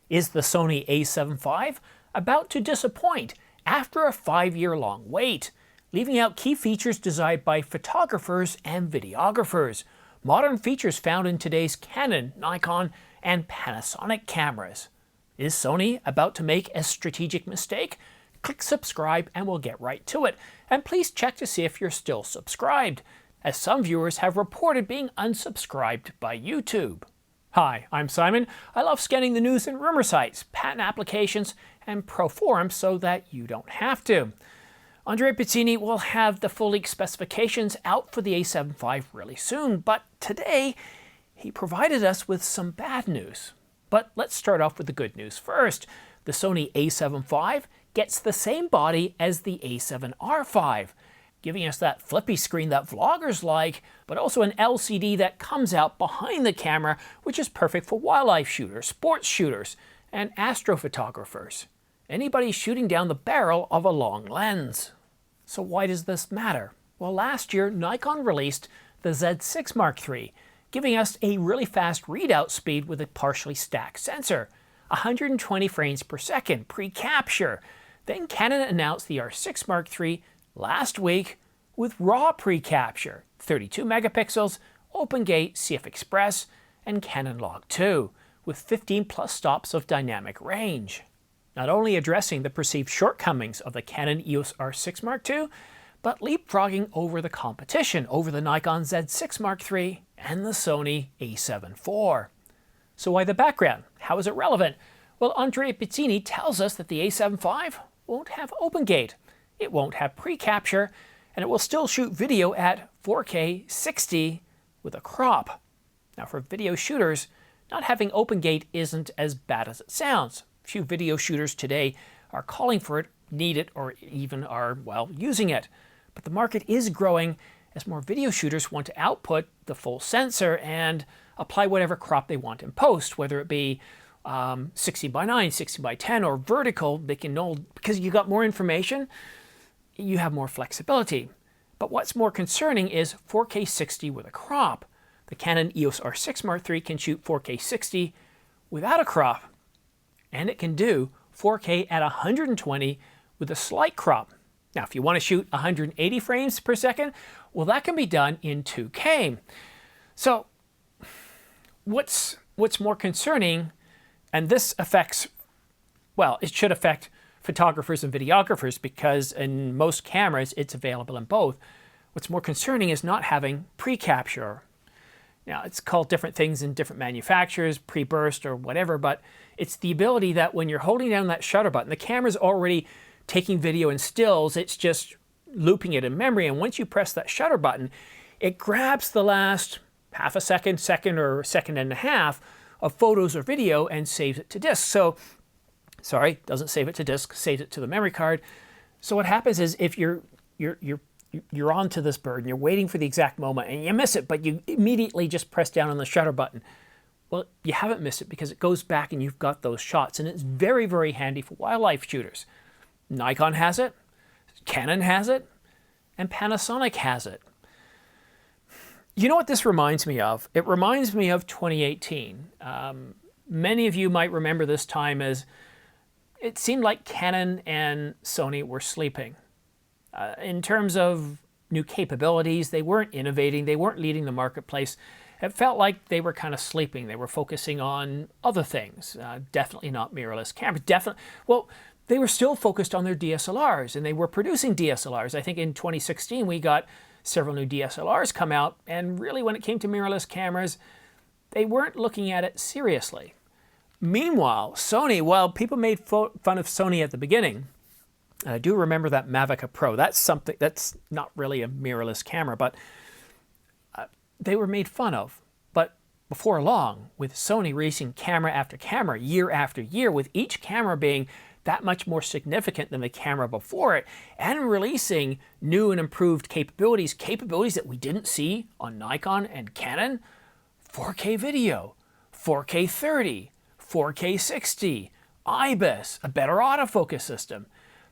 Is the Sony a7V about to disappoint after a 5-year-long wait, leaving out key features desired by photographers and videographers? Modern features found in today's Canon, Nikon, and Panasonic cameras. Is Sony about to make a strategic mistake? Click subscribe and we'll get right to it. And please check to see if you're still subscribed, as some viewers have reported being unsubscribed by YouTube. Hi, I'm Simon. I love scanning the news and rumor sites, patent applications, and pro forums so that you don't have to. Andrea Pizzini will have the full leak specifications out for the a7V really soon, but today he provided us with some bad news. But let's start off with the good news first. The Sony a7V gets the same body as the a7R5, giving us that flippy screen that vloggers like, but also an LCD that comes out behind the camera, which is perfect for wildlife shooters, sports shooters, and astrophotographers. Anybody shooting down the barrel of a long lens. So why does this matter? Well, last year, Nikon released the Z6 Mark III, giving us a really fast readout speed with a partially stacked sensor, 120 frames per second pre-capture. Then Canon announced the R6 Mark III last week with raw pre-capture, 32 megapixels, OpenGate, CF Express, and Canon Log 2, with 15 plus stops of dynamic range. Not only addressing the perceived shortcomings of the Canon EOS R6 Mark II, but leapfrogging over the competition over the Nikon Z6 Mark III and the Sony a7 IV. So why the background? How is it relevant? Well, Andrea Pizzini tells us that the a7V won't have OpenGate. It won't have pre-capture, and it will still shoot video at 4K 60 with a crop. Now for video shooters, not having OpenGate isn't as bad as it sounds. Few video shooters today are calling for it, need it, or even are, well, using it. But the market is growing as more video shooters want to output the full sensor and apply whatever crop they want in post, whether it be 60:9, 60:10, or vertical. They can know, because you got more information, you have more flexibility. But what's more concerning is 4K 60 with a crop. The Canon EOS R6 Mark III can shoot 4K 60 without a crop, and it can do 4K at 120 with a slight crop. Now, if you want to shoot 180 frames per second, well, that can be done in 2K. So what's more concerning, and this affects, well, it should affect photographers and videographers because in most cameras it's available in both. What's more concerning is not having pre-capture. Now, it's called different things in different manufacturers, pre-burst or whatever, but it's the ability that when you're holding down that shutter button, the camera's already taking video in stills, it's just looping it in memory, and once you press that shutter button, it grabs the last half a second, second or second and a half of photos or video and saves it to disk. So, sorry, doesn't save it to disk, saves it to the memory card. So what happens is if you're onto this bird and you're waiting for the exact moment and you miss it, but you immediately just press down on the shutter button, well, you haven't missed it because it goes back and you've got those shots, and it's very, very handy for wildlife shooters. Nikon has it, Canon has it, and Panasonic has it. You know what this reminds me of? It reminds me of 2018. Many of you might remember this time as it seemed like Canon and Sony were sleeping. In terms of new capabilities, they weren't innovating, they weren't leading the marketplace. It felt like they were kind of sleeping. They were focusing on other things, definitely not mirrorless cameras. Well, they were still focused on their DSLRs, and they were producing DSLRs. I think in 2016 we got several new DSLRs come out, and really when it came to mirrorless cameras, they weren't looking at it seriously. Meanwhile, Sony, well, people made fun of Sony at the beginning. And I do remember that Mavic Pro. That's something that's not really a mirrorless camera, but they were made fun of. But before long, with Sony releasing camera after camera, year after year, with each camera being that much more significant than the camera before it, and releasing new and improved capabilities that we didn't see on Nikon and Canon, 4K video, 4K 30, 4K 60, IBIS, a better autofocus system.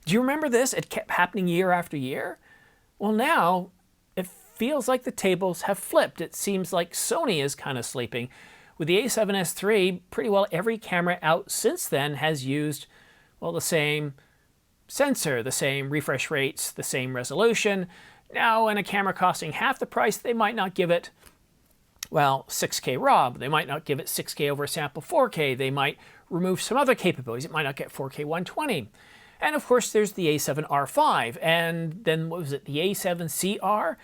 Do you remember this? It kept happening year after year. Well, now it feels like the tables have flipped. It seems like Sony is kind of sleeping With the a7S III, pretty well every camera out since then has used, well, the same sensor, the same refresh rates, the same resolution. Now, in a camera costing half the price, they might not give it, well, 6K RAW. They might not give it 6K over sample 4K. They might remove some other capabilities. It might not get 4K 120. And of course, there's the a7R5. And then, what was it, the a7CR?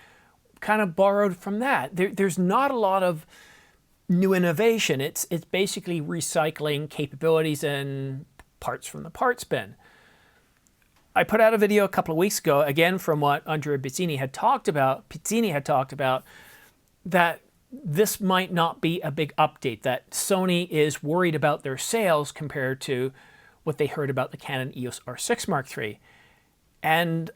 Kind of borrowed from that. There's not a lot of new innovation. It's basically recycling capabilities and parts from the parts bin. I put out a video a couple of weeks ago, again from what Andrea Pizzini had talked about, that this might not be a big update, that Sony is worried about their sales compared to what they heard about the Canon EOS R6 Mark III. And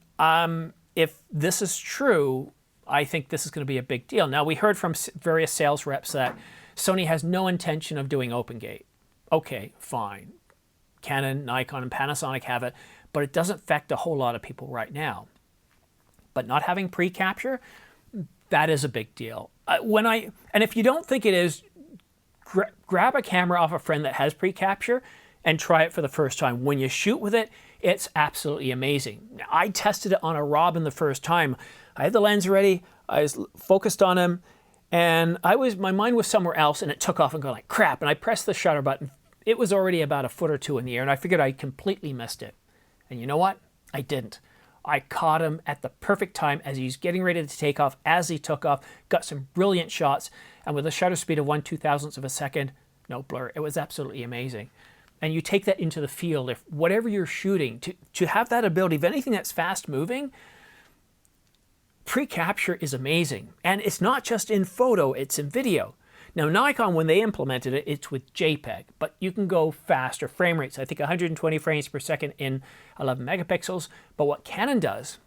if this is true, I think this is going to be a big deal. Now, we heard from various sales reps that Sony has no intention of doing OpenGate. Okay, fine. Canon, Nikon, and Panasonic have it, but it doesn't affect a whole lot of people right now. But not having pre-capture, that is a big deal. And if you don't think it is, grab a camera off a friend that has pre-capture and try it for the first time. When you shoot with it, it's absolutely amazing. Now, I tested it on a Robin the first time. I had the lens ready, I was focused on him, and my mind was somewhere else, and it took off and go like crap. And I pressed the shutter button. It was already about a foot or two in the air, and I figured I completely missed it. And you know what? I didn't. I caught him at the perfect time as he's getting ready to take off. As he took off, got some brilliant shots, and with a shutter speed of 1/2000th of a second, no blur. It was absolutely amazing. And you take that into the field. If whatever you're shooting, to have that ability, if anything that's fast moving, pre-capture is amazing. And it's not just in photo, it's in video. Now, Nikon, when they implemented it, it's with JPEG, but you can go faster frame rates. I think 120 frames per second in 11 megapixels. But what Canon doesn't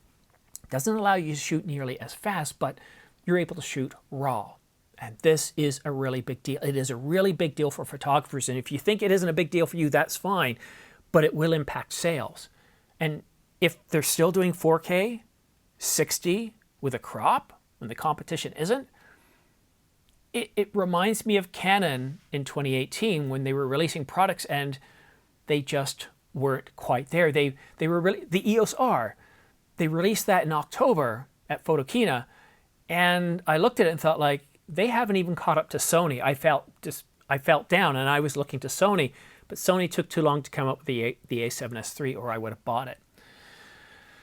allow you to shoot nearly as fast, but you're able to shoot RAW. And this is a really big deal. It is a really big deal for photographers. And if you think it isn't a big deal for you, that's fine, but it will impact sales. And if they're still doing 4K, 60 with a crop, when the competition isn't, it reminds me of Canon in 2018 when they were releasing products and they just weren't quite there. The EOS R, they released that in October at Photokina, and I looked at it and thought, like, they haven't even caught up to Sony. I felt down, and I was looking to Sony, but Sony took too long to come up with the a7S III, or I would have bought it.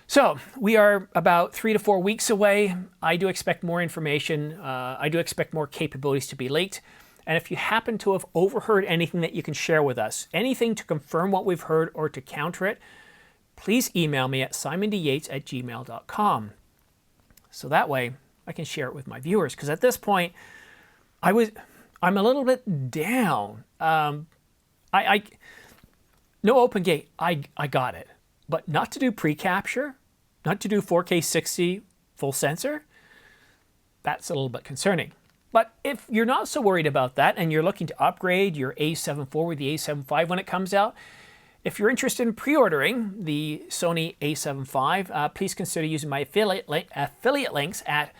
So we are about 3 to 4 weeks away. I do expect more information. I do expect more capabilities to be leaked. And if you happen to have overheard anything that you can share with us, anything to confirm what we've heard or to counter it, please email me at simondyates@gmail.com. So that way I can share it with my viewers. Because at this point, I'm a little bit down. No OpenGate, I got it. But not to do pre-capture, not to do 4K 60 full sensor, that's a little bit concerning. But if you're not so worried about that and you're looking to upgrade your a7 IV with the a7V when it comes out, if you're interested in pre-ordering the Sony a7 V, please consider using my affiliate links at...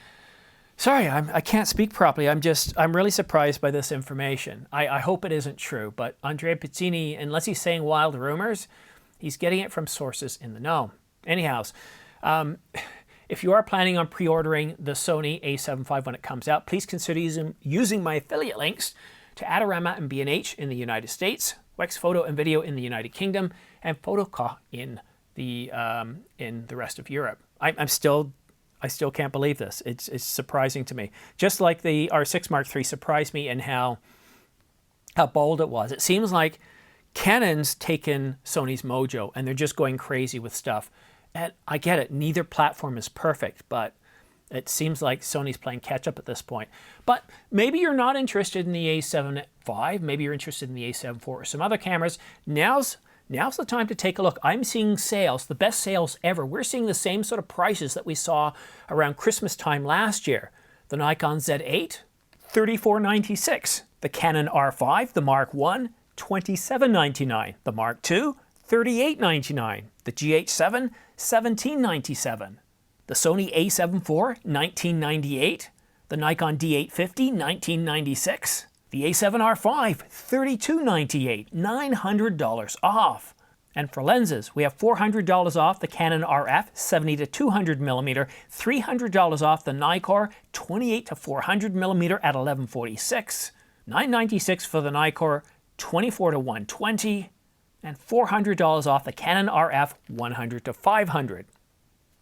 Sorry, I can't speak properly. I'm really surprised by this information. I hope it isn't true, but Andrea Pizzini, unless he's saying wild rumors, he's getting it from sources in the know. Anyhow, if you are planning on pre-ordering the Sony a7 V when it comes out, please consider using my affiliate links to Adorama and B&H in the United States, Wex Photo and Video in the United Kingdom, and Photoca in the rest of Europe. I still can't believe this. It's surprising to me. Just like the R6 Mark III surprised me in how bold it was. It seems like Canon's taken Sony's mojo and they're just going crazy with stuff. And I get it, neither platform is perfect, but it seems like Sony's playing catch up at this point. But maybe you're not interested in the a7 V, maybe you're interested in the a7 IV or some other cameras. Now's the time to take a look. I'm seeing sales, the best sales ever. We're seeing the same sort of prices that we saw around Christmas time last year. The Nikon Z8, $34.96. The Canon R5, the Mark I, $27.99. The Mark II, $38.99. The GH7, $17.97. The Sony a7 IV, $19.98. The Nikon D850, $19.96. The A7R5, $32.98, $900 off. And for lenses, we have $400 off the Canon RF 70 to 200mm, $300 off the Nikkor 28 to 400mm at 1146, $996 for the Nikkor 24 to 120, and $400 off the Canon RF 100 to 500.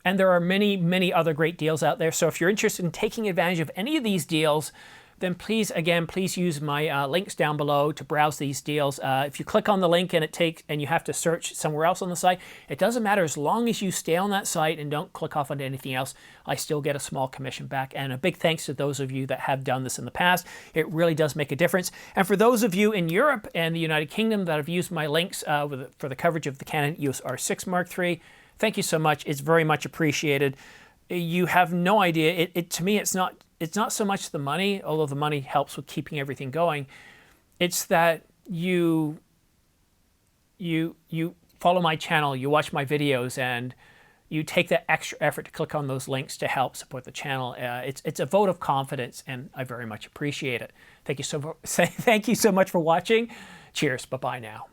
And there are many, many other great deals out there. So if you're interested in taking advantage of any of these deals, then please use my links down below to browse these deals. If you click on the link and you have to search somewhere else on the site, it doesn't matter. As long as you stay on that site and don't click off onto anything else, I still get a small commission back. And a big thanks to those of you that have done this in the past. It really does make a difference. And for those of you in Europe and the United Kingdom that have used my links for the coverage of the Canon EOS R6 Mark III, thank you so much. It's very much appreciated. You have no idea. To me, it's not so much the money, although the money helps with keeping everything going. It's that you follow my channel, you watch my videos, and you take that extra effort to click on those links to help support the channel. It's a vote of confidence, and I very much appreciate it. Thank you so much for watching. Cheers. Bye-bye now.